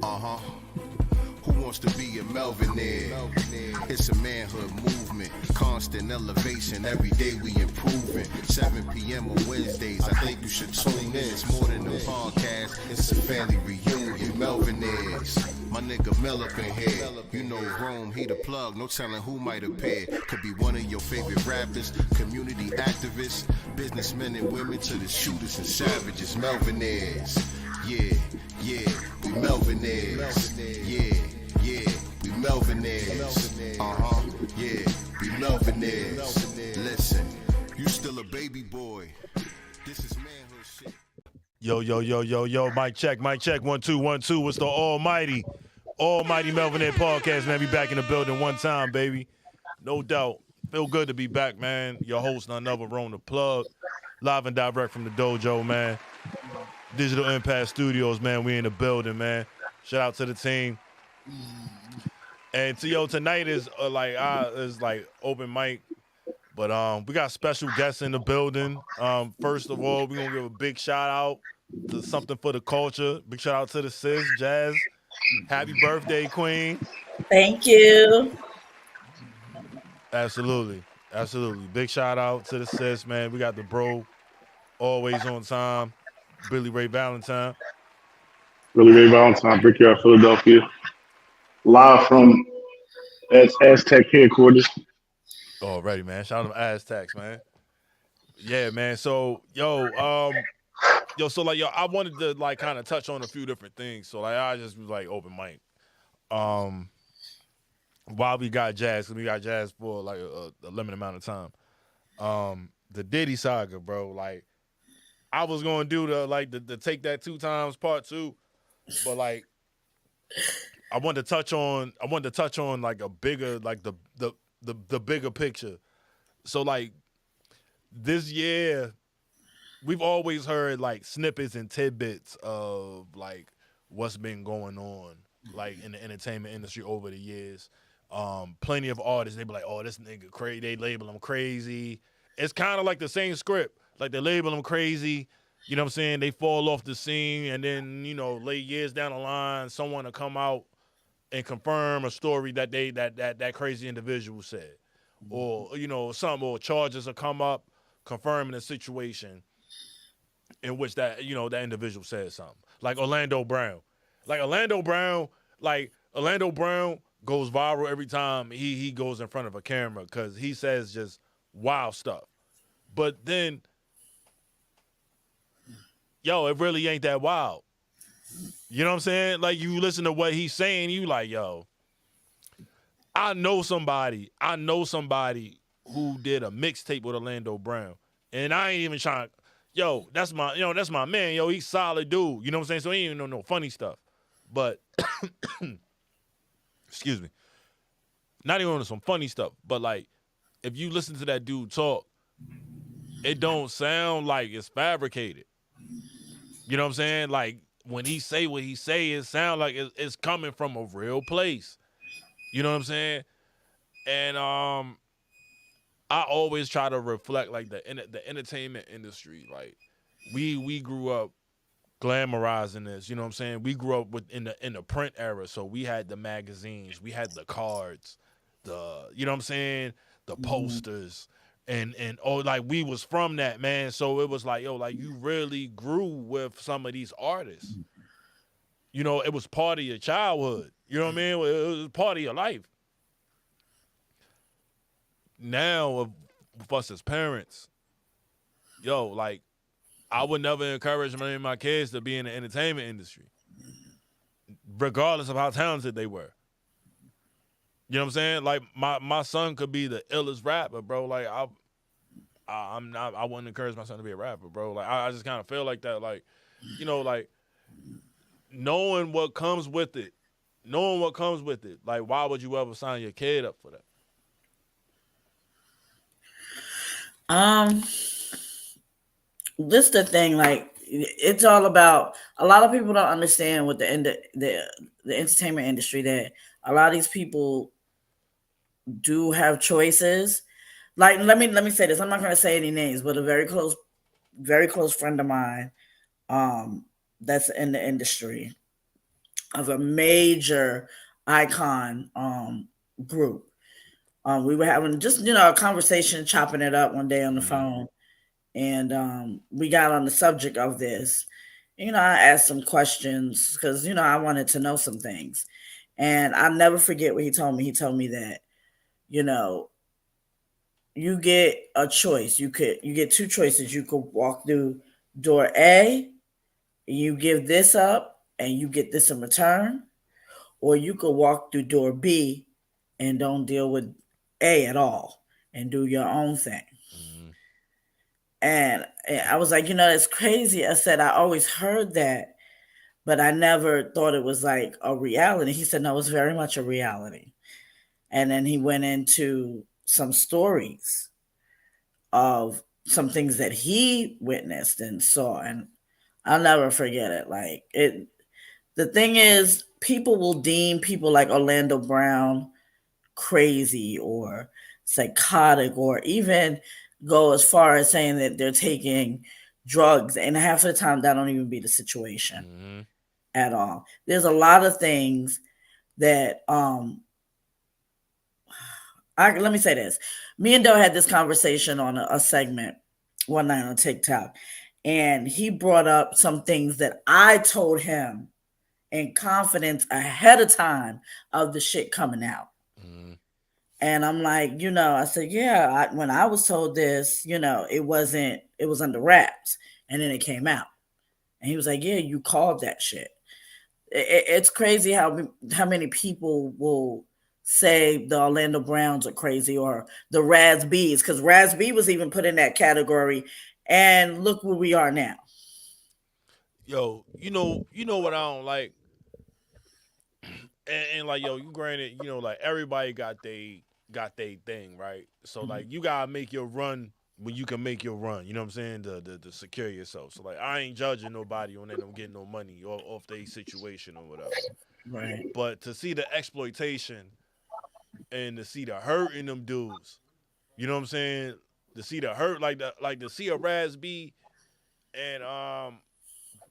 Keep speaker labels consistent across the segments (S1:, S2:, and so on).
S1: Uh-huh. Who wants to be a Melvinaire? It's a manhood movement, constant elevation. Every day we improving. 7 p.m. on Wednesdays. I think you should tune in. It's more than a podcast. It's a family reunion. Melvinaires. My nigga Mel up in here. You know Rome, he the plug. No telling who might appear. Could be one of your favorite rappers, community activists, businessmen and women to the shooters and savages. Melvinaires. Yeah, we Melvinaires. Yeah, we Melvinaires. Yeah, we Melvinaires. Listen, you still a baby boy. This is manhood shit.
S2: Yo, mic check, 1 2 1 2. It's the almighty Melvinaire Podcast, man. Be back in the building one time, baby. No doubt. Feel good to be back, man. Your host, none other, Rome the Plug. Live and direct from the dojo, man. Digital Impact Studios, man. We in the building, man. Shout out to the team. And tonight is like open mic, but we got special guests in the building. First of all, we're gonna give a big shout out to Something for the Culture. Big shout out to the sis, Jazz. Happy birthday, Queen.
S3: Thank you.
S2: Absolutely. Big shout out to the sis, man. We got the bro, always on time, Billy Ray Valentine.
S4: Brickyard, Philadelphia. Live from Aztec headquarters.
S2: Already, man. Shout out to Aztecs, man. Yeah, man. So, I wanted to like kind of touch on a few different things. So, like, I just was like open mic. While we got Jazz, because we got Jazz for like a limited amount of time. The Diddy saga, bro. Like, I was gonna do the Take That 2 Times Part 2, but like, I wanted to touch on like a bigger, like the bigger picture. So like this year, we've always heard like snippets and tidbits of like what's been going on like in the entertainment industry over the years. Plenty of artists, they be like, oh, this nigga crazy. They label him crazy. It's kind of like the same script. Like they label him crazy. You know what I'm saying? They fall off the scene, and then, late years down the line, someone will come out and confirm a story that that crazy individual said. Or, or charges will come up confirming a situation in which that individual said something. Like Orlando Brown. Orlando Brown goes viral every time he goes in front of a camera because he says just wild stuff. But then, it really ain't that wild. You know what I'm saying? Like, you listen to what he's saying, you like, I know somebody who did a mixtape with Orlando Brown. And I ain't even trying to, that's my man, he's solid dude. You know what I'm saying? So he ain't even know no funny stuff. But, excuse me, not even on some funny stuff. But, like, if you listen to that dude talk, it don't sound like it's fabricated. You know what I'm saying? Like, when he say what he say, it sound like it's coming from a real place. You know what I'm saying? And I always try to reflect like the entertainment industry. Like, we grew up glamorizing this. You know what I'm saying? We grew up in the print era, so we had the magazines, we had the cards, you know what I'm saying, the posters. And like we was from that, man. So it was like, like you really grew with some of these artists. It was part of your childhood. You know what I mean? It was part of your life. Now, with us as parents, like, I would never encourage my kids to be in the entertainment industry, regardless of how talented they were. You know what I'm saying? Like, my son could be the illest rapper, bro. Like, I wouldn't encourage my son to be a rapper, bro. Like, I just kind of feel like that. Like, like, knowing what comes with it. Like, why would you ever sign your kid up for that?
S3: This the thing. Like, it's all about. A lot of people don't understand with the entertainment industry that a lot of these people do have choices. Like, let me say this. I'm not going to say any names, but a very close friend of mine, that's in the industry. of a major icon group. We were having just a conversation, chopping it up one day on the phone, and we got on the subject of this. I asked some questions because I wanted to know some things, and I'll never forget what he told me. He told me that you get a choice. You get two choices. You could walk through door A, you give this up, and you get this in return, or you could walk through door B and don't deal with A at all and do your own thing.
S2: Mm-hmm.
S3: And I was like, it's crazy. I said, I always heard that, but I never thought it was like a reality. He said, no, it's very much a reality. And then he went into some stories of some things that he witnessed and saw. And I'll never forget it. Like the thing is, people will deem people like Orlando Brown crazy or psychotic, or even go as far as saying that they're taking drugs, and half of the time that don't even be the situation at all. There's a lot of things that let me say this. Me and Doe had this conversation on a segment one night on TikTok, and he brought up some things that I told him in confidence ahead of time of the shit coming out. And I'm like, I said, yeah, when I was told this, it was under wraps, and then it came out. And he was like, yeah, you called that shit. It's crazy how many people will say the Orlando Browns are crazy, or the Raz Bs, because Raz B was even put in that category, and look where we are now.
S2: Yo, you know what I don't like, and like, yo, you granted, like everybody got they thing, right? So like, you gotta make your run when you can make your run. You know what I'm saying? To secure yourself. So like, I ain't judging nobody on them getting no money off their situation or whatever.
S3: Right.
S2: But to see the exploitation and to see the hurt in them dudes, you know what I'm saying? To see the hurt, like to see a Raz B and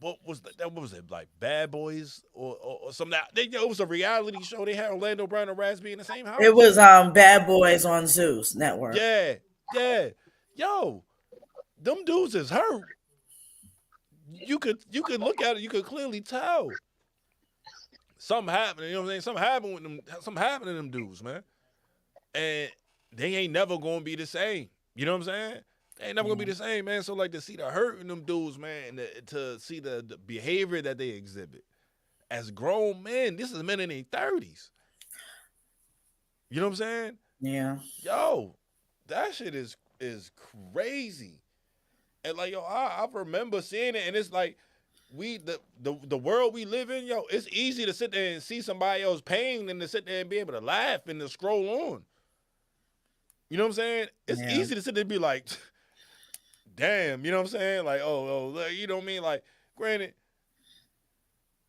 S2: what was it, like Bad Boys or something? It was a reality show. They had Orlando Brown and Raz B in the same house.
S3: It was Bad Boys on Zeus Network.
S2: Yeah. Yo, them dudes is hurt. You could look at it. You could clearly tell something happened. You know what I'm saying? Something happened with them. Something happened to them dudes, man. And they ain't never gonna be the same. You know what I'm saying? They ain't never gonna be the same, man. So like, to see the hurt in them dudes, man, and to see the behavior that they exhibit as grown men. This is men in their 30s. You know what I'm saying?
S3: Yeah.
S2: Yo, that shit is crazy. And like, yo, I remember seeing it, and it's like, the world we live in, yo, it's easy to sit there and see somebody else pain than to sit there and be able to laugh and to scroll on. You know what I'm saying? It's easy to sit there and be like, damn, you know what I'm saying? Like, oh, you know what I mean? Like, granted,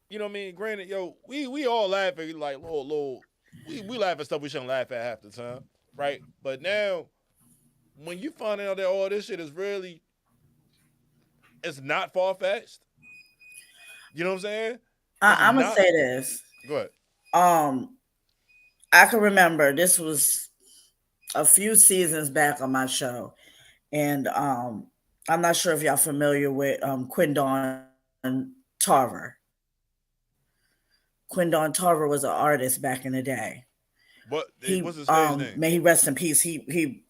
S2: you know what I mean? Granted, yo, we all laugh at like little we laugh at stuff we shouldn't laugh at half the time, right? But now, when you find out that all this shit is really, it's not far-fetched. You know what I'm saying?
S3: I'm gonna say this.
S2: Go ahead.
S3: I can remember this was a few seasons back on my show, and I'm not sure if y'all familiar with Quindon Tarver. Quindon Tarver was an artist back in the day.
S2: What's his stage name?
S3: May he rest in peace. He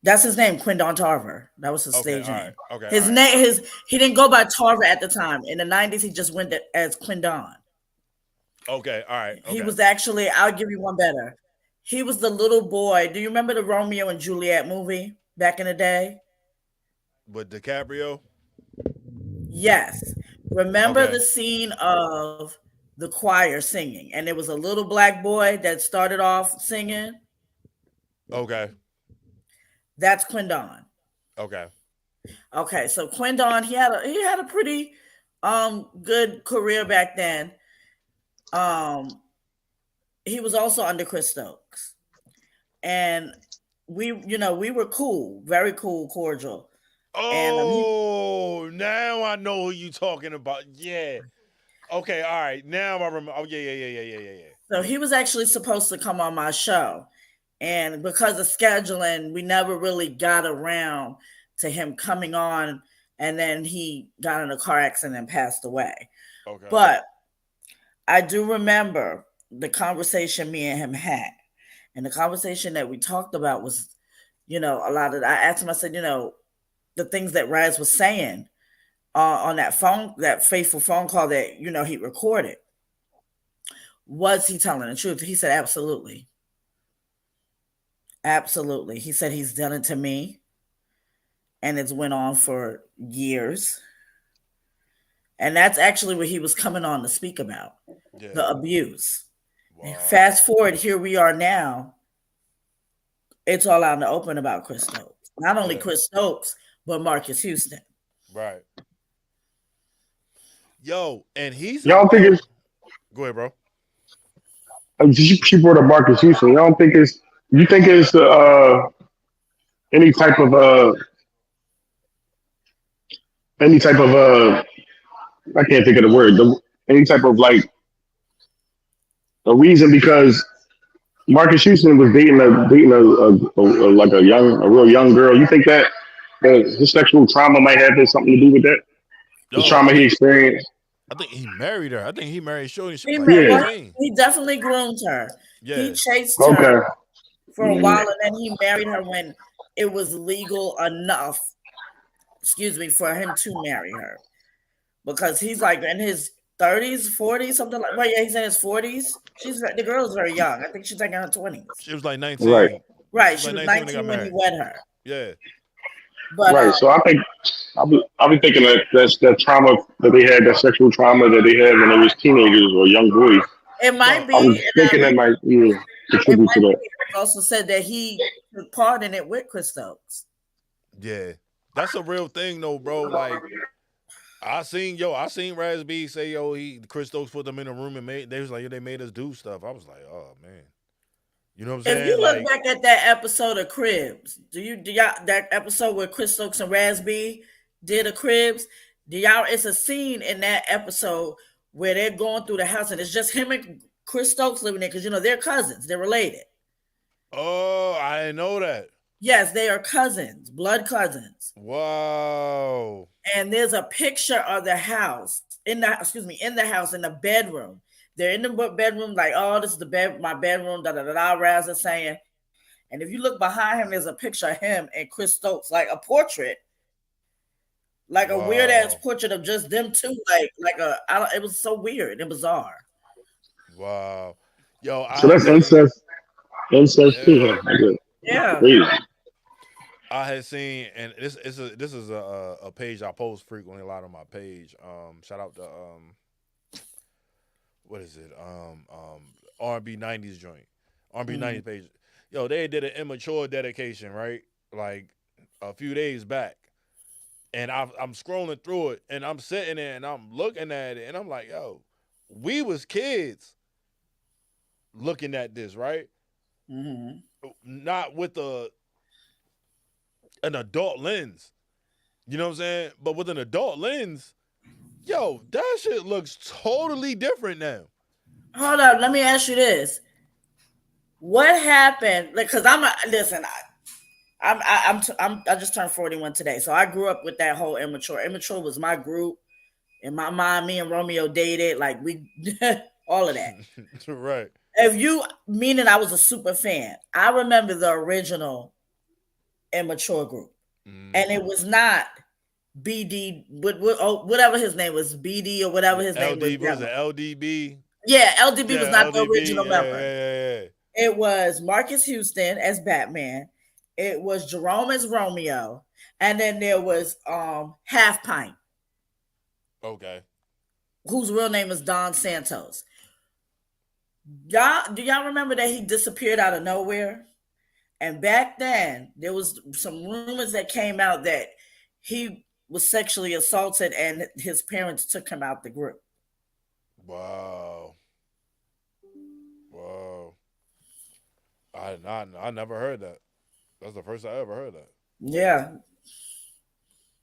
S3: that's his name, Quindon Tarver. That was his stage name.
S2: Okay.
S3: His name, he didn't go by Tarver at the time. In the 90s, he just went as Quindon.
S2: Okay, all right. Okay.
S3: He was actually, I'll give you one better. He was the little boy. Do you remember the Romeo and Juliet movie back in the day?
S2: With DiCaprio?
S3: Yes. Remember the scene of the choir singing, and there was a little black boy that started off singing?
S2: Okay.
S3: That's Quindon.
S2: Okay.
S3: Okay, so Quindon, he had a pretty good career back then. He was also under Chris Stokes, and we were cool, very cool, cordial.
S2: Oh, now I know who you talking about. Yeah. Okay, all right. Now I remember. Oh yeah.
S3: So he was actually supposed to come on my show. And because of scheduling, we never really got around to him coming on. And then he got in a car accident and passed away.
S2: Okay.
S3: But I do remember the conversation me and him had. And the conversation that we talked about was, a lot of, I asked him, I said, the things that Raz was saying on that faithful phone call that, he recorded. Was he telling the truth? He said, absolutely. Absolutely. He said he's done it to me. And it's went on for years. And that's actually what he was coming on to speak about.
S2: Yeah.
S3: The abuse.
S2: Wow.
S3: Fast forward, here we are now. It's all out in the open about Chris Stokes. Not only Chris Stokes, but Marcus Houston.
S2: Right. Yo, and he's
S4: Y'all think it's
S2: Go ahead, bro.
S4: she brought up Marcus Houston. Y'all don't think it's you think it's any type of I can't think of the word. Any type of like a reason because Marcus Houston was dating a real young girl. You think that his sexual trauma might have something to do with that? The
S2: Yo,
S4: trauma he experienced.
S2: I think he married her. I think he married Shorty. She
S3: He,
S2: was like
S3: well,
S2: 19.
S3: he definitely groomed her.
S2: Yeah.
S3: He chased
S4: Okay.
S3: her for a while, and then he married her when it was legal enough, for him to marry her. Because he's like in his 30s, 40s, something like that. Well, yeah, he's in his 40s. The girl is very young. I think she's like in her 20s.
S2: She was like 19.
S3: Right. She was 19 when he wed her.
S2: Yeah.
S3: But,
S4: right. So I think I'll be thinking that's that trauma that they had, that sexual trauma that they had when they was teenagers or young boys.
S3: It might be.
S4: I'm thinking that might contribute to that.
S3: He also said that he took part in it with Chris Stokes.
S2: Yeah. That's a real thing though, bro. Like I seen Raz B say, Chris Stokes put them in a room and they was like, they made us do stuff. I was like, oh man. You know what I'm saying?
S3: If you look back at that episode of Cribs, do y'all that episode where Chris Stokes and Raz B did a Cribs? It's a scene in that episode where they're going through the house and it's just him and Chris Stokes living there because they're cousins, they're related.
S2: Oh, I didn't know that.
S3: Yes, they are cousins, blood cousins.
S2: Wow.
S3: And there's a picture of the house in the house in the bedroom. They're in the bedroom, like, oh, this is my bedroom, Raz is saying. And if you look behind him, there's a picture of him and Chris Stokes, like a portrait, like a weird ass portrait of just them two, it was so weird and bizarre.
S2: Wow, yo,
S4: so that's incest too.
S3: Yeah.
S2: I had seen, and this is a page I post frequently a lot on my page. Shout out to what is it? R&B 90s joint. R&B 90s page. Yo, they did an immature dedication, right? Like a few days back. And I'm scrolling through it and I'm sitting there and I'm looking at it and I'm like, yo, we was kids looking at this, right?
S3: Mm-hmm.
S2: Not with an adult lens. You know what I'm saying? But with an adult lens, yo, that shit looks totally different now.
S3: Hold up, let me ask you this: what happened? Because I just turned 41 today, so I grew up with that whole Immature. Immature was my group. In my mind, me and Romeo dated, like we, all of that.
S2: Right.
S3: Meaning I was a super fan. I remember the original Immature group, and it was not BD, whatever his name was, BD or whatever his name was.
S2: Was it LDB?
S3: Yeah, LDB was not the original member.
S2: Yeah.
S3: It was Marcus Houston as Batman. It was Jerome as Romeo, and then there was Half Pint.
S2: Okay.
S3: Whose real name is Don Santos. Do y'all remember that he disappeared out of nowhere? And back then, there was some rumors that came out that he was sexually assaulted and his parents took him out the group.
S2: Wow. I never heard that. That's the first I ever heard that.
S3: Yeah.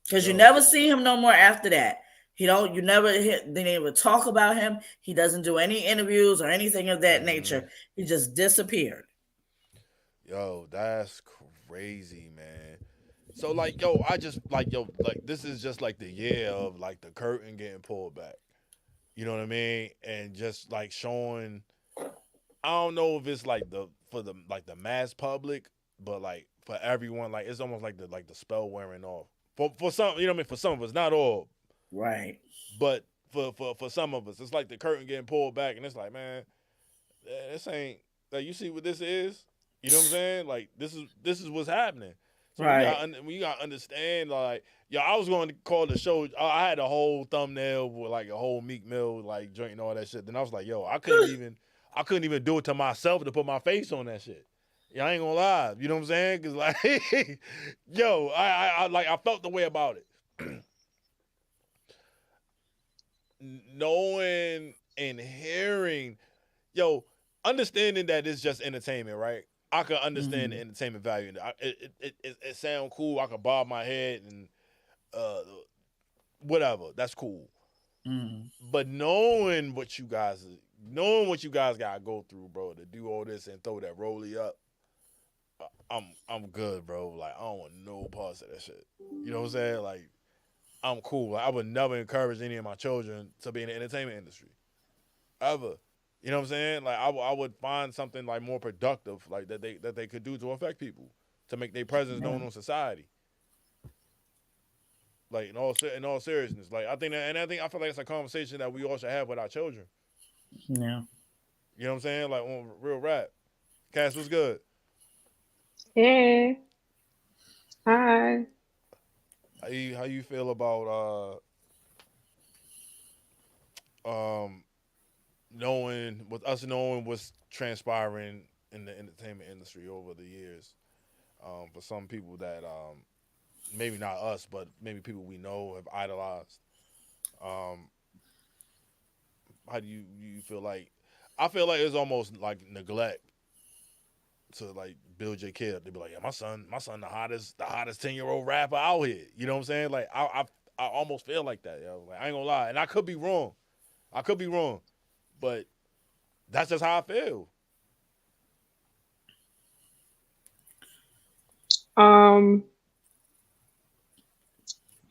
S3: Because you never see him no more after that. You never they never talk about him. He doesn't do any interviews or anything of that nature. He just disappeared.
S2: Yo, that's crazy, man. So like, yo, I just like, yo, like this is just like the year of like the curtain getting pulled back. You know what I mean? And just like showing, I don't know if it's like the mass public, but like for everyone, like it's almost like the spell wearing off. For some, you know what I mean? For some of us, not all,
S3: Right.
S2: but for some of us, it's like the curtain getting pulled back, and it's like, man, this ain't like you see what this is. You know what I'm saying? Like this is what's happening. So
S3: Right.
S2: you gotta understand, like, yo, I was going to call the show. I had a whole thumbnail with like a whole Meek Mill like joint and all that shit. Then I was like, yo, I couldn't even do it to myself to put my face on that shit. Yeah, I ain't gonna lie. You know what I'm saying? Cause like, yo, I felt the way about it. Knowing and hearing, yo, understanding that it's just entertainment, right? I can understand the entertainment value. It sound cool. I can bob my head and whatever. That's cool. But knowing what you guys gotta go through, bro, to do all this and throw that rollie up, I'm good, bro. Like I don't want no parts of that shit. You know what I'm saying? Like I'm cool. Like, I would never encourage any of my children to be in the entertainment industry, ever. You know what I'm saying? Like I would find something like more productive, like that they could do to affect people, to make their presence known in society. Like in all seriousness, like I feel like it's a conversation that we all should have with our children.
S3: Yeah.
S2: You know what I'm saying? Like on real rap. Cass, what's good?
S5: Hey, hi.
S2: How you feel about knowing what's transpiring in the entertainment industry over the years? For some people that maybe not us, but maybe people we know have idolized. Um, how do you feel like? I feel like it's almost like neglect to like build your kid up. They be like, yeah, my son, the hottest 10-year-old rapper out here. You know what I'm saying? Like I almost feel like that. Yo. Like I ain't gonna lie, and I could be wrong, but that's just how I feel.
S5: Um,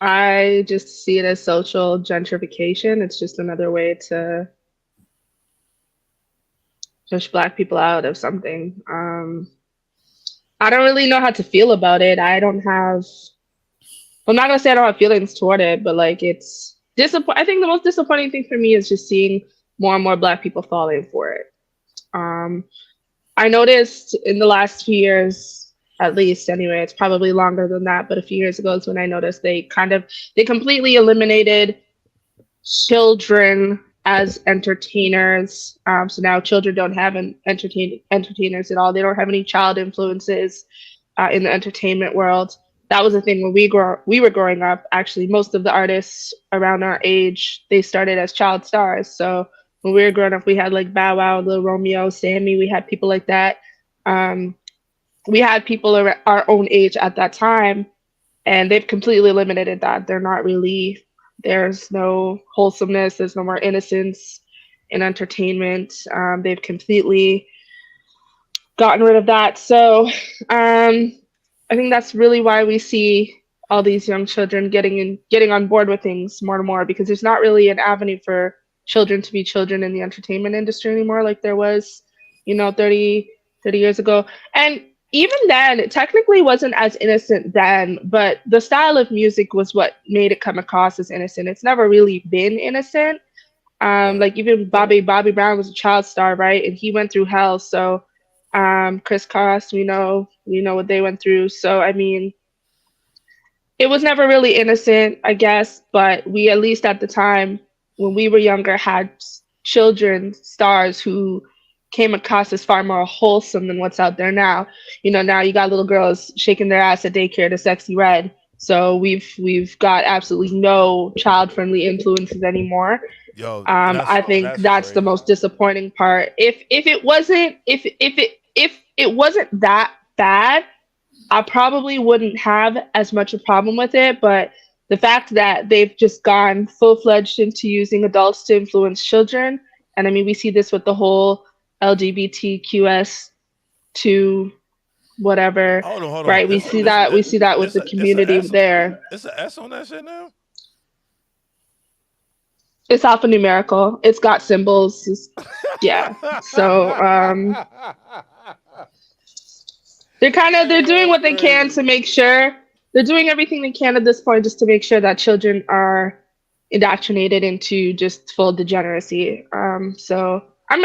S5: I just see it as social gentrification. It's just another way to push Black people out of something. I don't really know how to feel about it. I'm not gonna say I don't have feelings toward it, but like it's disappointing. I think the most disappointing thing for me is just seeing more and more Black people falling for it. I noticed in the last few years, at least anyway, it's probably longer than that, but a few years ago is when I noticed they completely eliminated children as entertainers. So now children don't have entertainers at all. They don't have any child influences in the entertainment world. That was a thing when we were growing up. Actually, most of the artists around our age, they started as child stars. So when we were growing up, we had like Bow Wow, Lil Romeo, Sammy. We had people like that. We had people our own age at that time, and they've completely eliminated that. There's no wholesomeness. There's no more innocence in entertainment. They've completely gotten rid of that. So I think that's really why we see all these young children getting on board with things more and more, because there's not really an avenue for children to be children in the entertainment industry anymore, like there was, 30 years ago. And even then, it technically wasn't as innocent then, but the style of music was what made it come across as innocent. It's never really been innocent. Like even Bobby Brown was a child star, right? And he went through hell. So Chris Cross, we know what they went through. So I mean, it was never really innocent, I guess, but we, at least at the time when we were younger, had children stars who came across as far more wholesome than what's out there now. Now you got little girls shaking their ass at daycare to Sexy Red. So we've got absolutely no child-friendly influences anymore.
S2: Yo,
S5: I think that's the most disappointing part. If it wasn't that bad, I probably wouldn't have as much a problem with it. But the fact that they've just gone full-fledged into using adults to influence children. And I mean, we see this with the whole LGBTQS2 whatever,
S2: Hold on.
S5: right? We see that with the community there.
S2: It's an S on that shit now?
S5: It's alphanumerical. It's got symbols. Yeah. So they're doing what they can to make sure they're doing everything they can at this point just to make sure that children are indoctrinated into just full degeneracy. So I'm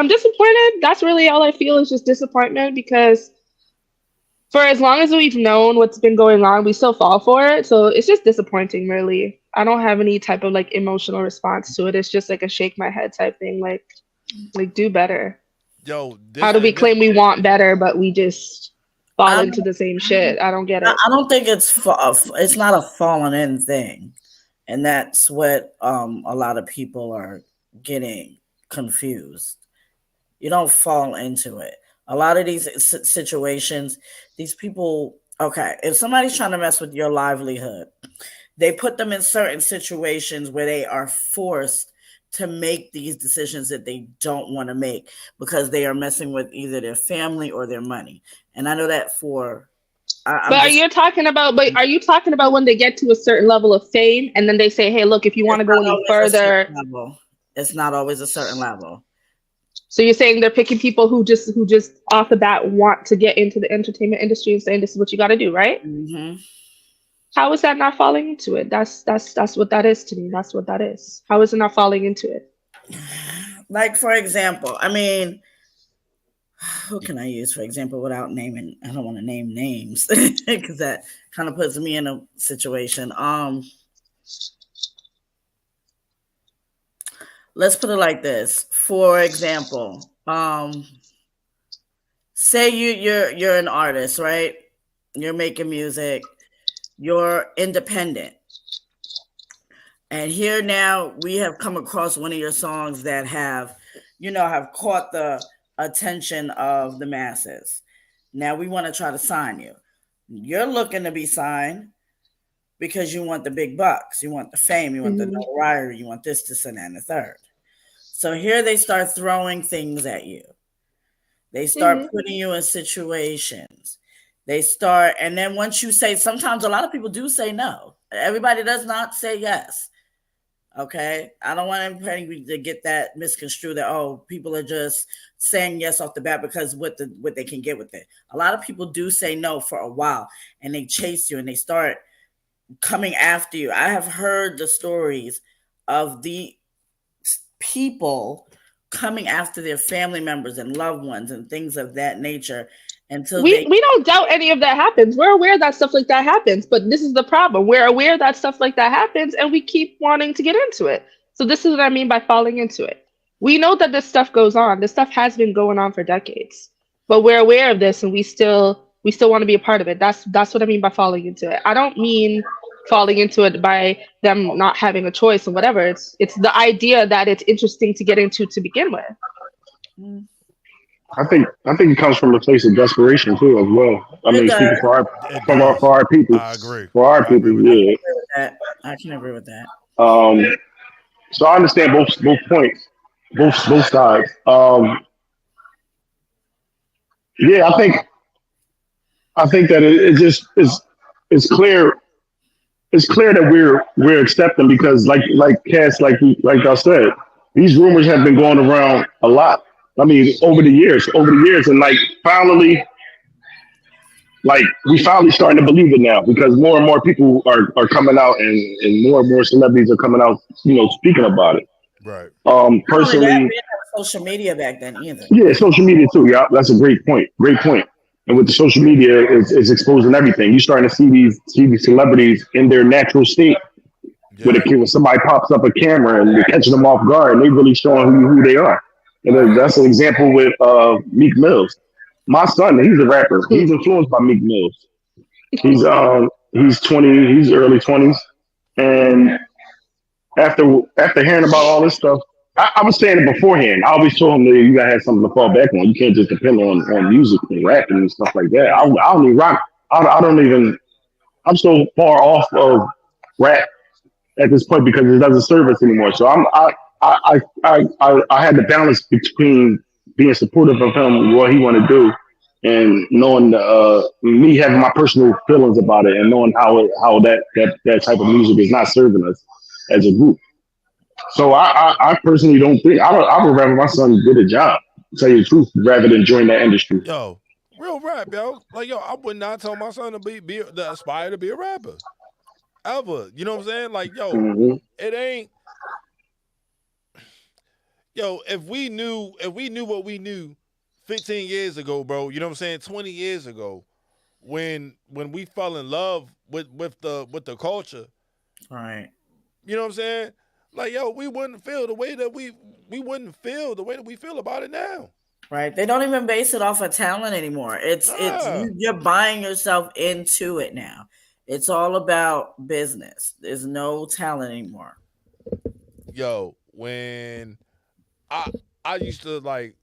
S5: disappointed. That's really all I feel is just disappointment, because for as long as we've known what's been going on, we still fall for it. So it's just disappointing, really. I don't have any type of like emotional response to it. It's just like a shake my head type thing. Like do better.
S2: Yo,
S5: how do we claim we want better, but we just fall into the same shit? I don't get it.
S3: I don't think it's not a falling in thing, and that's what a lot of people are getting confused. You don't fall into it. A lot of these situations, these people, okay, if somebody's trying to mess with your livelihood, they put them in certain situations where they are forced to make these decisions that they don't want to make because they are messing with either their family or their money. And I know that are you talking about when they get to a certain level of fame and then they say, hey, look, if you want to go any further, it's not always a certain level.
S5: So you're saying they're picking people who just off the bat want to get into the entertainment industry and saying this is what you got to do, right?
S3: Mm-hmm.
S5: How is that not falling into it? That's what that is to me. That's what that is. How is it not falling into it?
S3: Like, for example, I mean, who can I use, for example, without naming? I don't want to name names because that kind of puts me in a situation. Let's put it like this. For example, say you're an artist, right? You're making music. You're independent. And here now we have come across one of your songs that have caught the attention of the masses. Now we want to try to sign you. You're looking to be signed because you want the big bucks. You want the fame. You want the notoriety. You want this, and that, and the third. So here they start throwing things at you. They start putting you in situations. And then once you say, sometimes a lot of people do say no. Everybody does not say yes. Okay? I don't want anybody to get that misconstrued that, people are just saying yes off the bat because what they can get with it. A lot of people do say no for a while and they chase you and they start coming after you. I have heard the stories of the people coming after their family members and loved ones and things of that nature. We don't doubt any of that happens. We're aware that stuff like that happens, but this is the problem. We're aware that stuff like that happens and we keep wanting to get into it. So this is what I mean by falling into it. We know that this stuff goes on. This stuff has been going on for decades, but we're aware of this and we still want to be a part of it. That's what I mean by falling into it. I don't mean falling into it by them not having a choice or whatever. It's the idea that it's interesting to get into to begin with.
S4: I think it comes from a place of desperation too, as well. I mean, speaking for our people.
S2: I agree.
S4: For our people, yeah.
S3: I can agree with that.
S4: So I understand both points, both sides. Yeah, I think that it just is. It's clear. It's clear that we're accepting because, like Cass, like I said, these rumors have been going around a lot. I mean, over the years, and finally, we finally starting to believe it now because more and more people are coming out and more celebrities are coming out, speaking about it.
S2: Right.
S3: Personally, we didn't have social media back then either.
S4: Yeah, social media too. Yeah, that's a great point. And with the social media, it's exposing everything. You're starting to see these celebrities in their natural state. Yeah. When somebody pops up a camera and they're catching them off guard, and they really showing who they are. And that's an example with Meek Mills. My son, he's a rapper. He's influenced by Meek Mills. He's 20. He's early 20s. And after hearing about all this stuff, I was saying it beforehand. I always told him that you gotta have something to fall back on. You can't just depend on music and rapping and stuff like that. I don't even I'm so far off of rap at this point because it doesn't serve us anymore. So I had to balance between being supportive of him, what he want to do, and knowing me having my personal feelings about it, and knowing how that type of music is not serving us as a group. So I personally don't think I would rather my son did a job. To tell you the truth, rather than join that industry.
S2: Yo, real rap, yo. Like, yo, I would not tell my son to to aspire to be a rapper. Ever. You know what I'm saying? Like, yo, it ain't. Yo, if we knew what we knew 15 years ago, bro, you know what I'm saying? 20 years ago, when we fell in love with the culture.
S3: Right.
S2: You know what I'm saying? Like, yo, we wouldn't feel the way that we wouldn't feel the way that we feel about it now.
S3: Right. They don't even base it off of talent anymore. It's you're buying yourself into it now. It's all about business. There's no talent anymore.
S2: Yo, when I used to like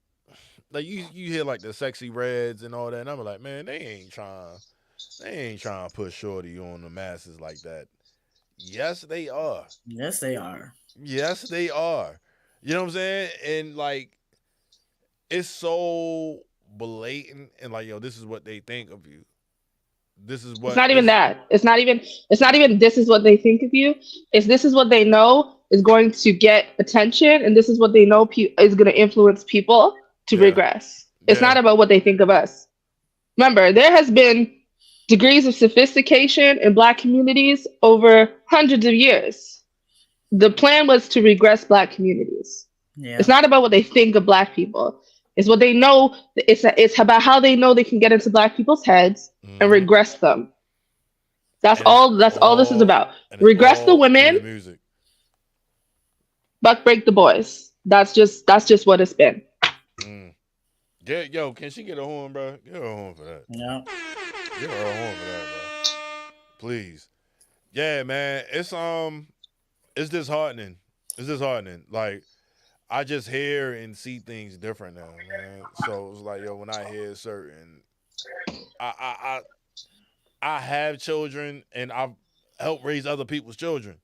S2: you hear like the Sexy Reds and all that, and I'm like, man, they ain't trying to push Shorty on the masses like that. Yes, they are.
S3: Yes, they are.
S2: Yes, they are. You know what I'm saying? And like, it's so blatant, and like, yo, this is what they think of you. This is what.
S5: It's not even that. It's not even. This is what they think of you. This is what they know is going to get attention, and this is what they know is going to influence people to regress. It's not about what they think of us. Remember, there has been degrees of sophistication in Black communities over hundreds of years. The plan was to regress Black communities. Yeah. It's not about what they think of Black people. It's what they know. It's about how they know they can get into Black people's heads and regress them. That's all this is about. Regress the women, buck break the boys. That's just what it's been.
S2: Yo, can she get a horn, bro? Get her a horn for that.
S3: Yeah.
S2: Give her a horn for that, bro. Please. Yeah, man. It's disheartening. It's disheartening. Like, I just hear and see things different now, man. So it's like, yo, when I hear certain, I have children and I've helped raise other people's children.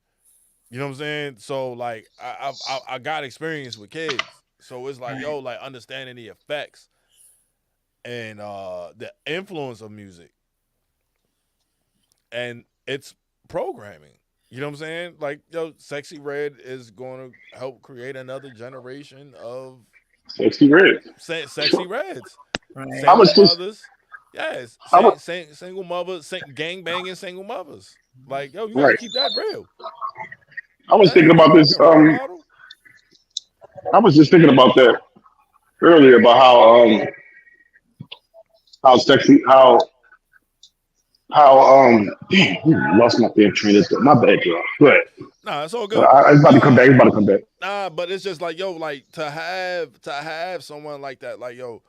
S2: You know what I'm saying? So like, I got experience with kids. So it's like, yo, like understanding the effects and the influence of music. And it's programming. You know what I'm saying? Like, yo, Sexy Red is going to help create another generation of
S4: Sexy Reds.
S2: Sexy Reds.
S3: Right.
S2: Single mothers. Yes. Single mothers, gang banging single mothers. Like, yo, you got to keep that real.
S4: I was thinking about this. I was just thinking about that earlier about damn, lost my damn train of thought. My bad, y'all. But
S2: nah, it's all good.
S4: It's about to come back.
S2: Nah, but it's just like, yo, like to have someone like that, like, yo,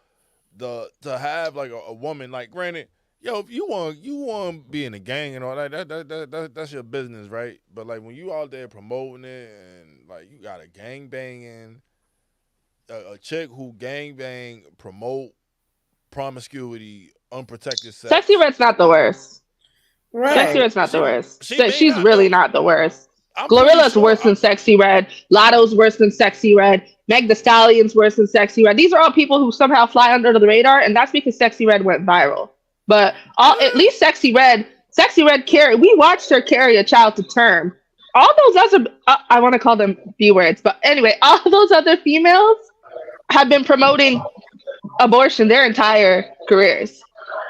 S2: to have like a woman, like, granted, yo, if you want to be in a gang and all that, that's your business, right? But like when you out there promoting it and like you got a gang banging, a chick who gang bang, promote promiscuity, unprotected sex.
S5: Sexy Red's not the worst.
S3: Right.
S5: Sexy Red's not the worst. She's really not the worst. Glorilla's worse than Sexy Red. Lotto's worse than Sexy Red. Meg Thee Stallion's worse than Sexy Red. These are all people who somehow fly under the radar, and that's because Sexy Red went viral. But at least Sexy Red we watched her carry a child to term. All those other, I want to call them B words, but anyway, all those other females have been promoting abortion their entire careers.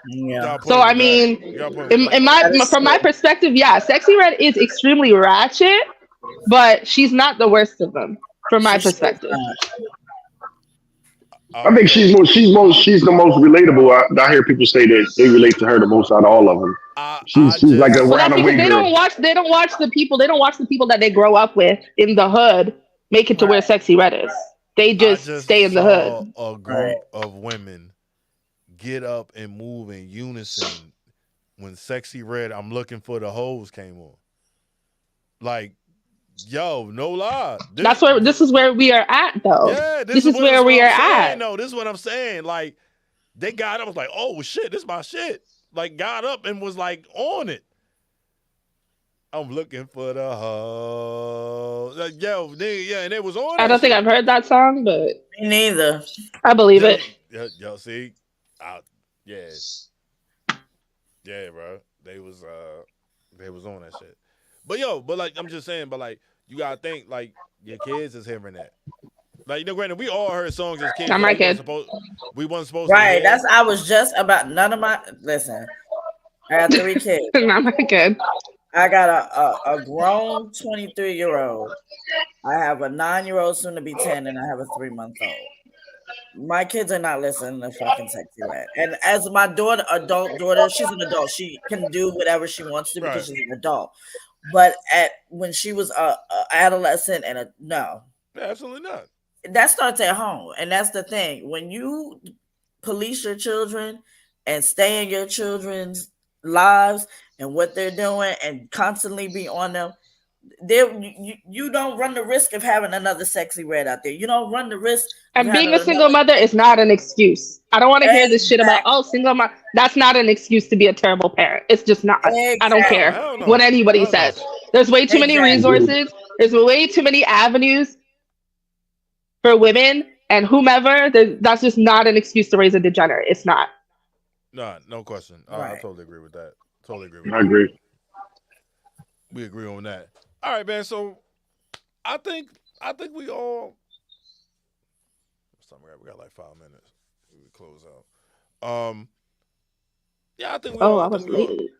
S3: Yeah.
S5: So I mean, from my perspective, yeah, Sexy Red is extremely ratchet, but she's not the worst of them from my perspective.
S4: I think she's the most relatable. I hear people say that they relate to her the most out of all of them. She's like a runaway
S5: girl. They don't watch the people that they grow up with in the hood make it to where Sexy Red is. They just stay in the hood.
S2: A group of women get up and move in unison when Sexy Red, I'm looking for the hoes came on. Like, yo, no lie.
S5: This is where we are at, though.
S2: Yeah,
S5: this is where we are at.
S2: No, this is what I'm saying. Like, they got up, was like, oh shit, this is my shit. Like, got up and was like on it. I'm looking for the hoe. Like, yo, nigga, yeah, and it was on
S5: I
S2: that
S5: don't think
S2: shit.
S5: I've heard that song, but
S3: Me neither.
S5: I believe
S2: Yo,
S5: it.
S2: yo, see, yeah, yeah, bro. They was on that shit. But yo, but like I'm just saying, but like you gotta think like your kids is hearing that. Like granted, we all heard songs as kids
S5: Not
S2: that
S5: my kid.
S2: we wasn't supposed to
S3: Right.
S2: hear.
S3: That's I was just about none of my listen. I got 3 kids.
S5: Not my kid.
S3: I got a grown 23-year-old. I have a 9-year-old soon to be 10, and I have a 3-month-old. My kids are not listening to fucking Sexy Red. And as my adult daughter, she's an adult. She can do whatever she wants to because
S2: Right.
S3: she's an adult. But when she was a adolescent and no,
S2: Absolutely not.
S3: that starts at home, and that's the thing. When you police your children and stay in your children's lives and what they're doing and constantly be on them, you don't run the risk of having another Sexy Red out there. You don't run the risk of
S5: And
S3: having
S5: being a single
S3: another.
S5: mother is not an excuse. I don't want to hear this shit about,
S3: Exactly.
S5: oh, single mom. That's not an excuse to be a terrible parent. It's just not. I don't
S3: Exactly.
S5: care
S2: Hell no.
S5: what anybody
S2: Hell no.
S5: says. There's way too many
S3: Exactly.
S5: resources. There's way too many avenues for women and whomever. That's just not an excuse to raise a degenerate. It's not.
S2: Nah, no question. I
S3: Right.
S2: totally agree with that. Totally agree with
S4: I
S2: that.
S4: agree.
S2: We agree on that. All right, man. So I think we all. What's time we got like 5 minutes. We close out. Yeah, I think we
S5: Oh,
S2: all.
S5: I was late.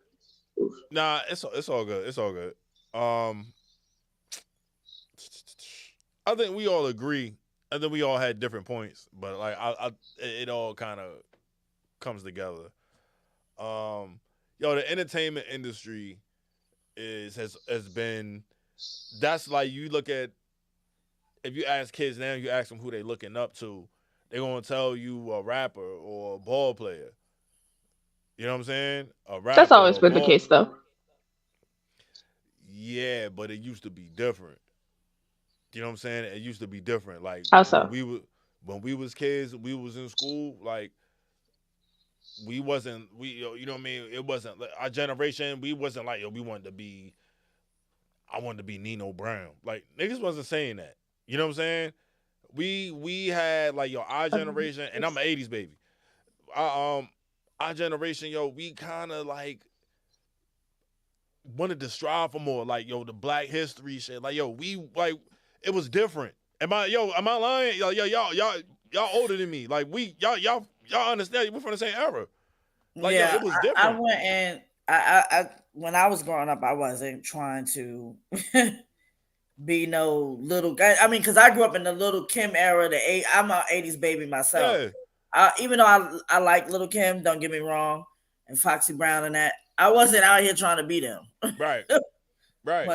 S2: Nah, it's all good. It's all good. I think we all agree. I think we all had different points, but like it all kind of comes together. Yo, the entertainment industry has been. That's like you look at. If you ask kids now, you ask them who they looking up to, they're gonna tell you a rapper or a ball player. You know what I'm saying? A rapper.
S5: That's always
S2: or a
S5: been the
S2: ball.
S5: case, though.
S2: Yeah, but it used to be different. You know what I'm saying? It used to be different. Like
S5: How so?
S2: when we was kids, we was in school. Like we wasn't. You know what I mean? It wasn't like, our generation. We wasn't like we wanted to be. I wanted to be Nino Brown. Like niggas wasn't saying that. You know what I'm saying? We had like our generation, and I'm an '80s baby. Our generation, we kind of like wanted to strive for more. Like the Black History shit. Like we like it was different. Am I lying? Y'all older than me. Like y'all understand? We're from the same era. Like
S3: yeah,
S2: it was
S3: I
S2: different.
S3: went and I when I was growing up, I wasn't trying to be no little guy. I mean, because I grew up in the Little Kim era. I'm an '80s baby myself.
S2: Yeah.
S3: Even though I like Little Kim, don't get me wrong, and Foxy Brown and that, I wasn't out here trying to be them.
S2: Right. Right.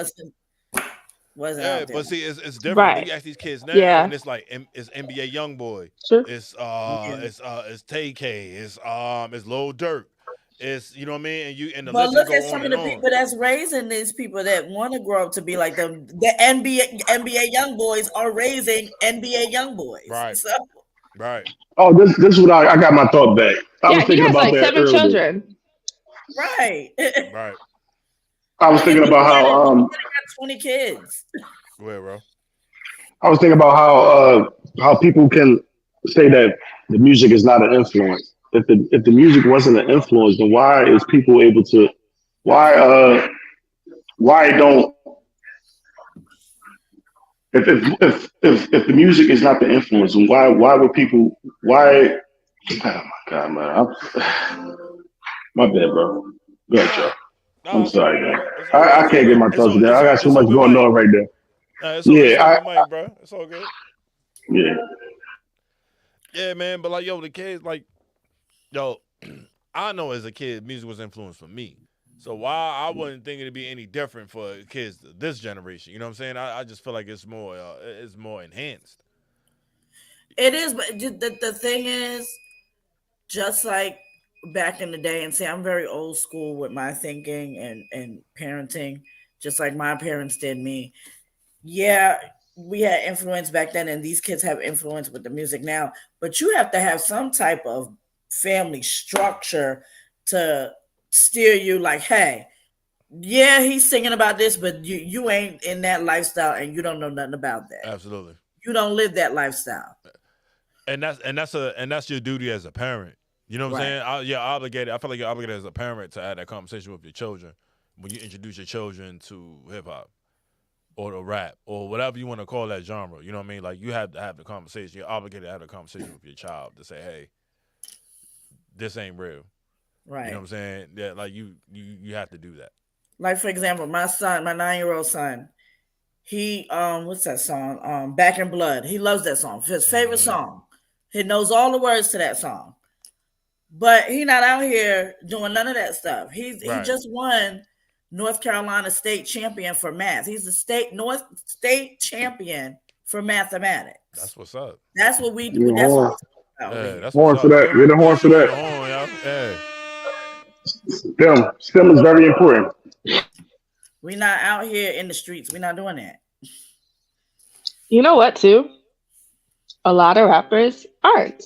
S3: wasn't
S2: Yeah,
S3: out there.
S2: but see, it's different.
S5: Right.
S2: You ask these kids now,
S5: Yeah.
S2: and it's like it's NBA YoungBoy,
S5: Sure.
S2: it's Tay-K, it's Lil Durk, it's you know what I mean, and the
S3: But
S2: list
S3: look
S2: go
S3: at
S2: on
S3: some of
S2: and
S3: the
S2: on.
S3: people that's raising these people that want to grow up to be like them. The NBA young boys are raising NBA young boys.
S2: Right.
S3: So,
S2: Right.
S4: Oh, this is what I got my thought back. I was
S5: Yeah, he
S4: thinking
S5: has
S4: about
S5: like
S4: that
S5: 7
S4: earlier.
S5: children.
S3: right.
S2: Right.
S4: I was thinking about how
S3: got 20 kids.
S2: Go ahead, bro.
S4: I was thinking about how people can say that the music is not an influence. If the music wasn't an influence, then why is people able to why don't if the music is not the influence, then why would people why oh my god man my bad bro. Go ahead, Joe.
S2: Nah,
S4: I'm
S2: it's all
S4: sorry,
S2: good,
S4: man.
S2: bro. It's all good.
S4: I can't get my thoughts together. I got so
S2: It's
S4: much
S2: open
S4: going
S2: mic.
S4: on right there.
S2: Nah, it's
S4: Yeah,
S2: open mic, bro. It's all good.
S4: yeah.
S2: Yeah, man. But like, the kids, like, I know as a kid, music was influenced for me. So why I wouldn't think it'd be any different for kids this generation? You know what I'm saying? I just feel like it's more enhanced.
S3: It is, but the thing is, just like back in the day, and say I'm very old school with my thinking and parenting, just like my parents did me. Yeah, we had influence back then, and these kids have influence with the music now. But you have to have some type of family structure to steer you. Like, hey, Yeah, he's singing about this, but you ain't in that lifestyle and you don't know nothing about that.
S2: Absolutely.
S3: You don't live that lifestyle.
S2: And that's your duty as a parent. You know what I'm saying? You're obligated. I feel like you're obligated as a parent to have that conversation with your children when you introduce your children to hip hop or the rap or whatever you want to call that genre. You know what I mean? Like you have to have the conversation. You're obligated to have the conversation with your child to say, "Hey, this ain't real."
S3: Right.
S2: You know what I'm saying? Yeah, like you have to do that.
S3: Like for example, my son, my 9-year-old son, he what's that song? Back in Blood. He loves that song. His favorite song. He knows all the words to that song. But he not out here doing none of that stuff. He just won North Carolina state champion for math. He's the North state champion for mathematics.
S2: That's what's up.
S3: That's what we do. That's what
S2: that's
S4: horn for that. Get a horn for that. STEM is very important.
S3: We're not out here in the streets. We're not doing that.
S5: You know what, too? A lot of rappers aren't.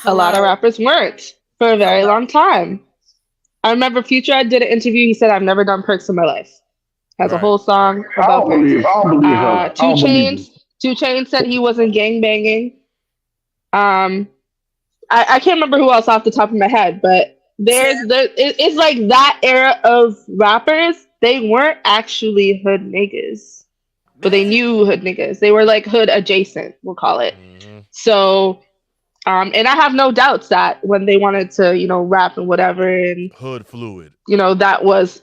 S5: A lot of rappers weren't for a very long time. I remember Future did an interview. He said, "I've never done perks in my life." Has a whole song about perks. 2 Chainz said he wasn't gang banging. I can't remember who else off the top of my head, but it's like that era of rappers. They weren't actually hood niggas, but they knew hood niggas. They were like hood adjacent, we'll call it. Mm-hmm. So. And I have no doubts that when they wanted to, rap and whatever, and
S2: hood fluid,
S5: that was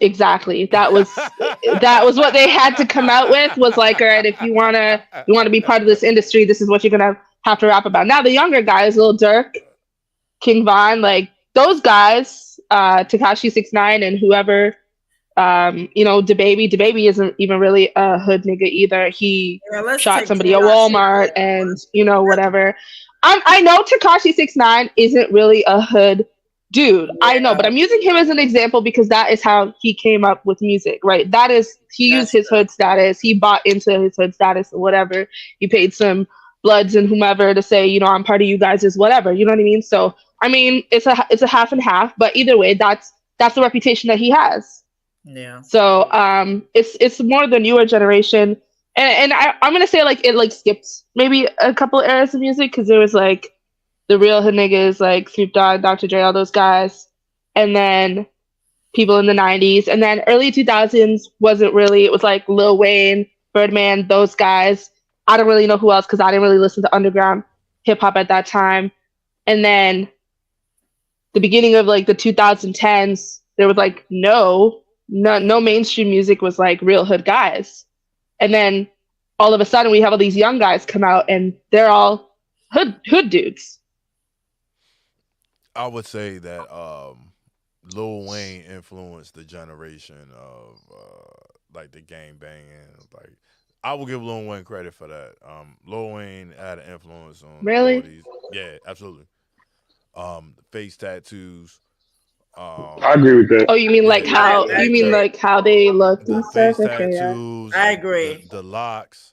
S5: what they had to come out with. Was like, all right, if you wanna be part of this industry, this is what you're gonna have to rap about. Now the younger guys, Lil Durk, King Von, like those guys, Tekashi 6ix9ine and whoever, DaBaby isn't even really a hood nigga either. He shot somebody at Walmart and whatever. I know Tekashi 6ix9ine isn't really a hood dude. Yeah. I know, but I'm using him as an example because that is how he came up with music, right? He used his hood status. He bought into his hood status or whatever. He paid some Bloods and whomever to say, I'm part of you guys is whatever. You know what I mean? So, I mean, it's a half and half, but either way, that's the reputation that he has.
S3: Yeah.
S5: So, it's more the newer generation. And I'm gonna say like it skipped maybe a couple of eras of music because there was like the real hood niggas like Snoop Dogg, Dr. Dre, all those guys, and then people in the 90s, and then early 2000s wasn't really. It was like Lil Wayne, Birdman, those guys. I don't really know who else because I didn't really listen to underground hip hop at that time. And then the beginning of like the 2010s, there was like no mainstream music was like real hood guys. And then all of a sudden we have all these young guys come out and they're all hood dudes.
S2: I would say that Lil Wayne influenced the generation of like the gang banging. Like I will give Lil Wayne credit for that. Lil Wayne had an influence on
S5: really.
S2: Yeah, absolutely. Face tattoos.
S4: I agree with that.
S5: Oh, you mean like how they look and stuff?
S2: Tattoos,
S3: I agree.
S2: The locks,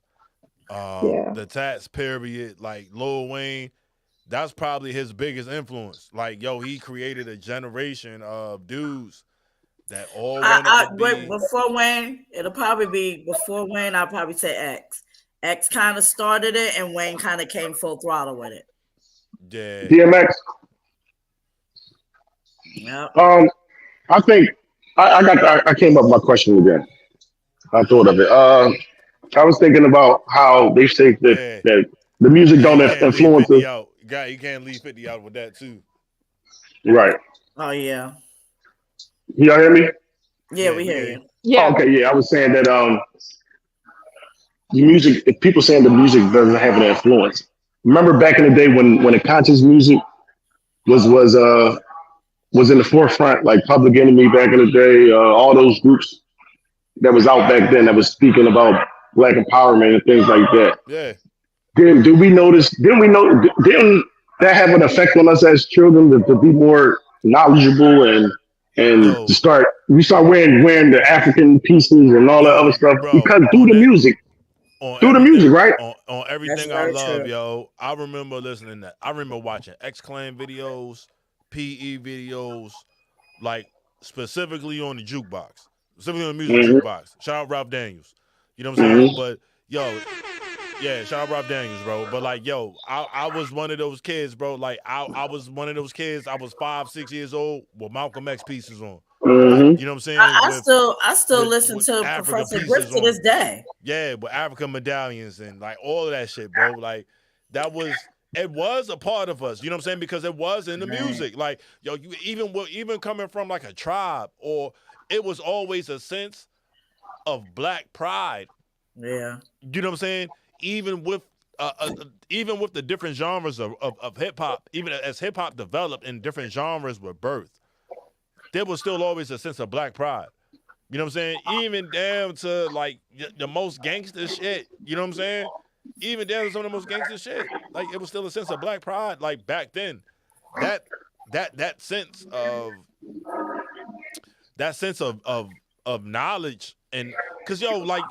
S2: the tats. Period. Like Lil Wayne, that's probably his biggest influence. Like he created a generation of dudes that all wanted to be.
S3: Before Wayne, it'll probably be before Wayne. I'll probably say X. X kind of started it, and Wayne kind of came full throttle with it.
S2: Yeah.
S4: DMX.
S3: Yep.
S4: I think I came up with my question again. I thought of it. I was thinking about how they say that the music don't influence us.
S2: You can't leave 50 out with that too.
S4: Right.
S3: Oh yeah.
S4: Y'all hear me?
S3: Yeah, we hear you.
S5: Yeah.
S4: Oh, okay. Yeah, I was saying that the music. If people saying the music doesn't have an influence, remember back in the day when the conscious music was in the forefront, like Public Enemy back in the day, all those groups that was out back then that was speaking about Black empowerment and things like that.
S2: Yeah.
S4: Didn't that have an effect on us as children to be more knowledgeable and we start wearing the African pieces and all that other stuff because through the music, right?
S2: On everything I love, yo. I remember listening to. I remember watching X-Clan videos, PE videos, like specifically on the jukebox. specifically on the music jukebox. Shout out Ralph Daniels. You know what I'm saying? But yo, yeah, shout out Ralph Daniels, bro. But like, yo, I was one of those kids, bro. Like I was one of those kids. I was 5, 6 years old with Malcolm X pieces on. You know what I'm saying?
S3: I still listen
S2: with
S3: to
S2: Africa
S3: Professor
S2: pieces
S3: Griff to this day.
S2: Yeah, with African medallions and like all of that shit, bro. Like it was a part of us. You know what I'm saying? Because it was in the music. Like, yo, you even coming from like a tribe, or it was always a sense of black pride.
S3: Yeah.
S2: You know what I'm saying? Even with the different genres of hip hop, even as hip hop developed and different genres were birthed, there was still always a sense of black pride. You know what I'm saying? Even down to like the most gangster shit. You know what I'm saying? Even down to some of the most gangster shit. Like it was still a sense of black pride. Like back then, that sense of knowledge, and because like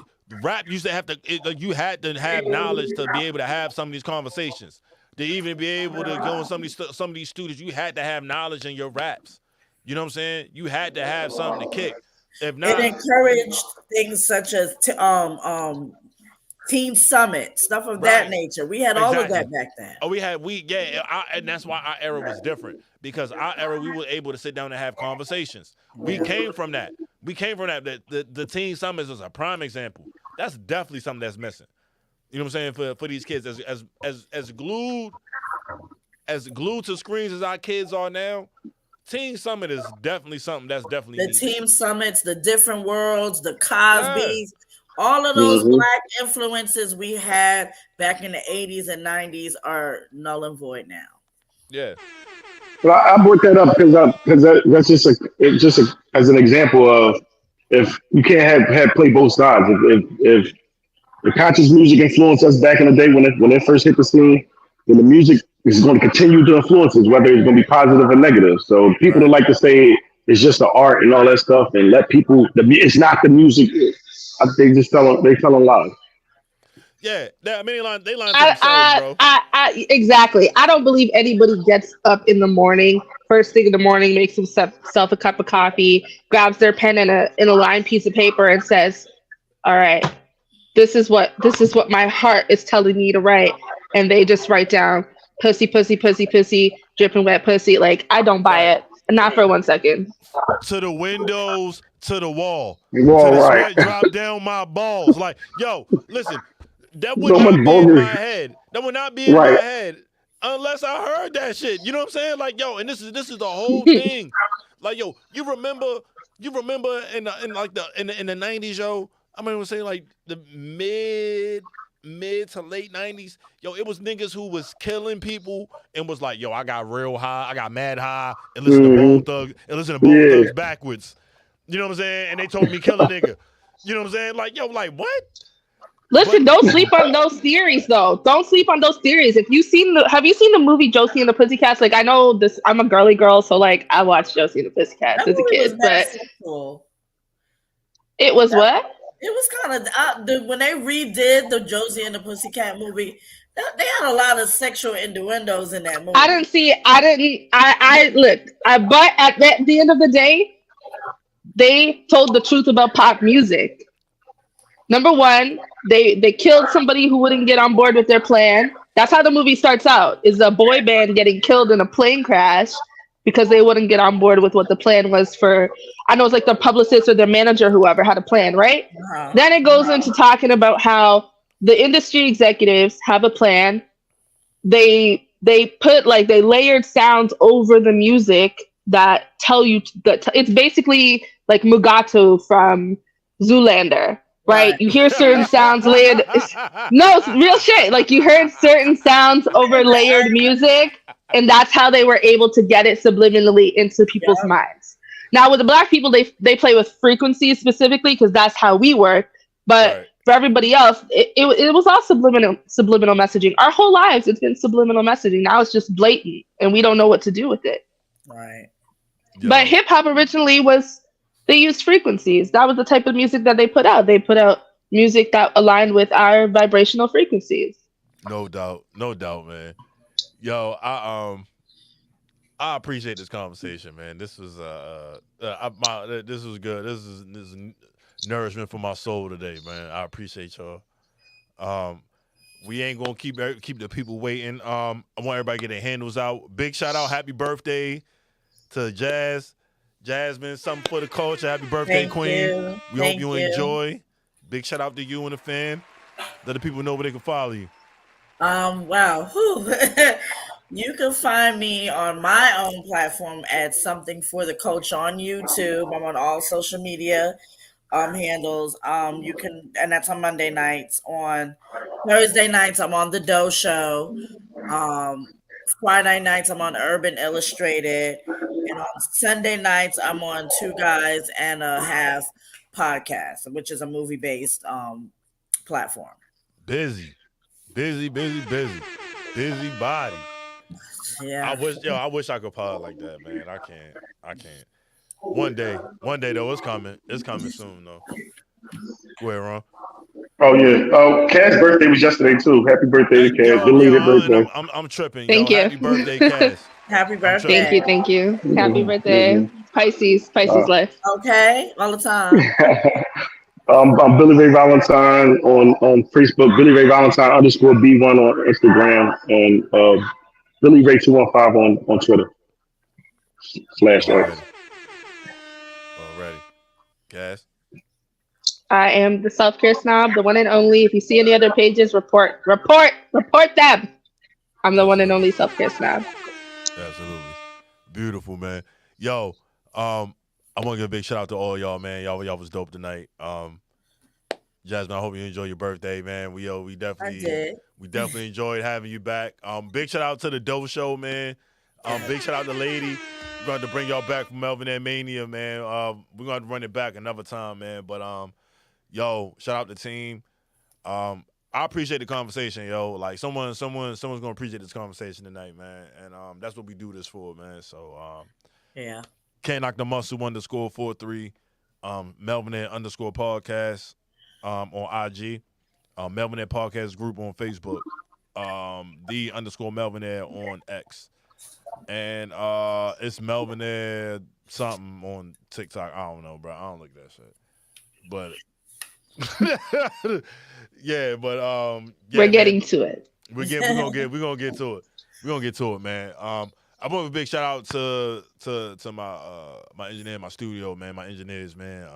S2: rap used to have to, you had to have knowledge to be able to have some of these conversations. To even be able to go in some of these studios, you had to have knowledge in your raps. You know what I'm saying? You had to have something to kick. If not,
S3: it encouraged things such as team summit, stuff of that nature. We had all of that back then.
S2: Oh, and that's why our era was different, because our era we were able to sit down and have conversations. We came from that. The team summits is a prime example. That's definitely something that's missing. You know what I'm saying? For these kids, as glued to screens as our kids are now. Team Summit is definitely something that's definitely
S3: the
S2: needed.
S3: Team Summits, the different worlds, the Cosbys, all of those black influences we had back in the 80s and 90s are null and void now.
S2: Yeah.
S4: Well, I brought that up because that's just as an example of, if you can't have play both sides. If the conscious music influenced us back in the day when it first hit the scene, then the music is going to continue to influence us, whether it's going to be positive or negative. So people that like to say it's just the art and all that stuff, and let people, it's not the music. They just tell a lie.
S2: Yeah, I mean, they lie to themselves, bro.
S5: Exactly. I don't believe anybody gets up in the morning, first thing in the morning, makes himself a cup of coffee, grabs their pen and a lined piece of paper and says, "All right, this is what my heart is telling me to write," and they just write down pussy, pussy, pussy, pussy, dripping wet pussy. Like, I don't buy it. Not for 1 second.
S2: To the windows, to the wall.
S4: Wall,
S2: to the
S4: right.
S2: sweat drop down my balls. Like, yo, listen, that would not be in my head. That would not be in my head unless I heard that shit. You know what I'm saying? Like, yo, and this is the whole thing. Like, yo, you remember in the 90s, yo, I'm gonna say like the mid to late 90s, yo, it was niggas who was killing people and was like, yo, I got real high, I got mad high, and listen to Bone Thugs backwards. You know what I'm saying? And they told me kill a nigga. You know what I'm saying? Like, yo, like what?
S5: Listen, don't sleep on those theories, though. Don't sleep on those theories. Have you seen the movie Josie and the Pussycats? Like, I know this. I'm a girly girl, so like I watched Josie and the Pussycats as a kid, but it was what?
S3: It was kind of when they redid the Josie and the Pussycat movie. They had a lot of sexual innuendos in that movie.
S5: I didn't see it. I looked. But at the end of the day, they told the truth about pop music. Number one, they killed somebody who wouldn't get on board with their plan. That's how the movie starts out, is a boy band getting killed in a plane crash because they wouldn't get on board with what the plan was for, I know it's like their publicist or their manager, whoever had a plan, right? Uh-huh. Then it goes into talking about how the industry executives have a plan. They put they layered sounds over the music that tell you that it's basically like Mugatu from Zoolander. Right, you hear certain sounds layered. No, it's real shit. Like, you heard certain sounds over layered music, and that's how they were able to get it subliminally into people's minds. Now, with the black people, they play with frequencies specifically because that's how we work. But for everybody else, it was all subliminal messaging. Our whole lives, it's been subliminal messaging. Now it's just blatant, and we don't know what to do with it.
S3: Right.
S5: But hip hop originally was. They used frequencies. That was the type of music that they put out. They put out music that aligned with our vibrational frequencies.
S2: No doubt, man. Yo, I appreciate this conversation, man. This was this was good. This is nourishment for my soul today, man. I appreciate y'all. We ain't gonna keep the people waiting. I want everybody to get their handles out. Big shout out, happy birthday to Jasmine, something for the culture. Happy birthday,
S3: Thank
S2: Queen.
S3: you.
S2: We hope you enjoy. Big shout out to you and the fan. Let the people know where they can follow you.
S3: Wow. You can find me on my own platform at Something for the Coach on YouTube. I'm on all social media handles. You can, and that's on Monday nights. On Thursday nights, I'm on the Doe Show. Friday nights, I'm on Urban Illustrated, and on Sunday nights, I'm on Two Guys and a Half podcast, which is a movie-based platform.
S2: Busy body.
S3: Yeah.
S2: I wish I could pod like that, man. I can't. One day though, it's coming. It's coming soon though. Go ahead, Ron.
S4: Oh yeah. Oh, Cass' birthday was yesterday too. Happy birthday to Cass.
S2: And
S4: Belated birthday.
S2: I'm tripping.
S5: Thank
S2: yo,
S5: you.
S2: Happy birthday, Cass.
S3: Happy birthday.
S5: Thank you. Happy birthday. Pisces life.
S3: Okay, all the time.
S4: I'm Billy Ray Valentine on Facebook, Billy Ray Valentine _B1 on Instagram, and Billy Ray 215 on Twitter /X.
S2: Already. Cass.
S5: I am the self-care snob, the one and only. If you see any other pages, report them. I'm the one and only self-care snob.
S2: Absolutely. Beautiful, man. Yo, I want to give a big shout out to all y'all, man. Y'all was dope tonight. Jasmine, I hope you enjoy your birthday, man. We definitely enjoyed having you back. Big shout out to the Doe Show, man. Big shout out to Lady. We're going to bring y'all back from Melvinaire Mania, man. We're going to run it back another time, man. But yo, shout out the team. I appreciate the conversation, yo. Like someone's gonna appreciate this conversation tonight, man. And that's what we do this for, man. So
S3: Yeah.
S2: Can't Knock the Muscle _43, Melvinaire _podcast on IG, Melvinaire Podcast group on Facebook, the _Melvinaire on X, and it's Melvinaire something on TikTok. I don't know, bro. I don't look at that shit, but yeah, but yeah,
S5: we're getting to it.
S2: We're gonna get to it. We're gonna get to it, man. I want a big shout out to my engineer in my studio, man. My engineers, man.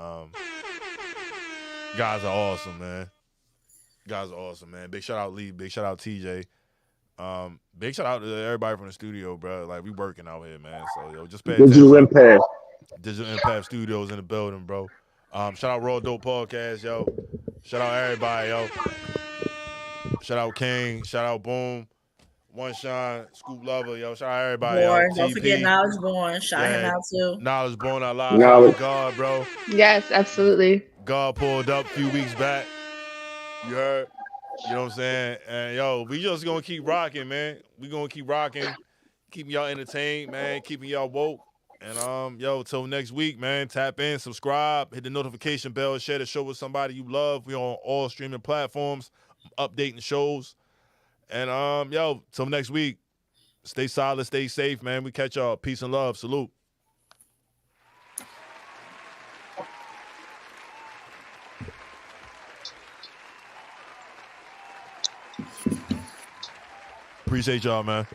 S2: Guys are awesome, man. Big shout out Lee. Big shout out TJ. Big shout out to everybody from the studio, bro. Like we working out here, man. So yo, just pay attention. Digital Impact Studios in the building, bro. Shout out Raw Dope Podcast, yo. Shout out everybody, yo. Shout out King. Shout out Boom. One Shine, Scoop Lover, yo. Shout out everybody,
S3: Born.
S2: yo.
S3: Don't
S2: TP.
S3: forget Knowledge Born. Shout him out too.
S2: Knowledge Born out live. Shout out to God, bro.
S5: Yes, absolutely.
S2: God pulled up a few weeks back. You heard? You know what I'm saying? And yo, we just gonna keep rocking, man. We gonna keep rocking, keeping y'all entertained, man, keeping y'all woke. And yo, till next week, man. Tap in, subscribe, hit the notification bell, share the show with somebody you love. We on all streaming platforms, updating shows. And yo, till next week. Stay solid, stay safe, man. We catch y'all. Peace and love. Salute. Appreciate y'all, man.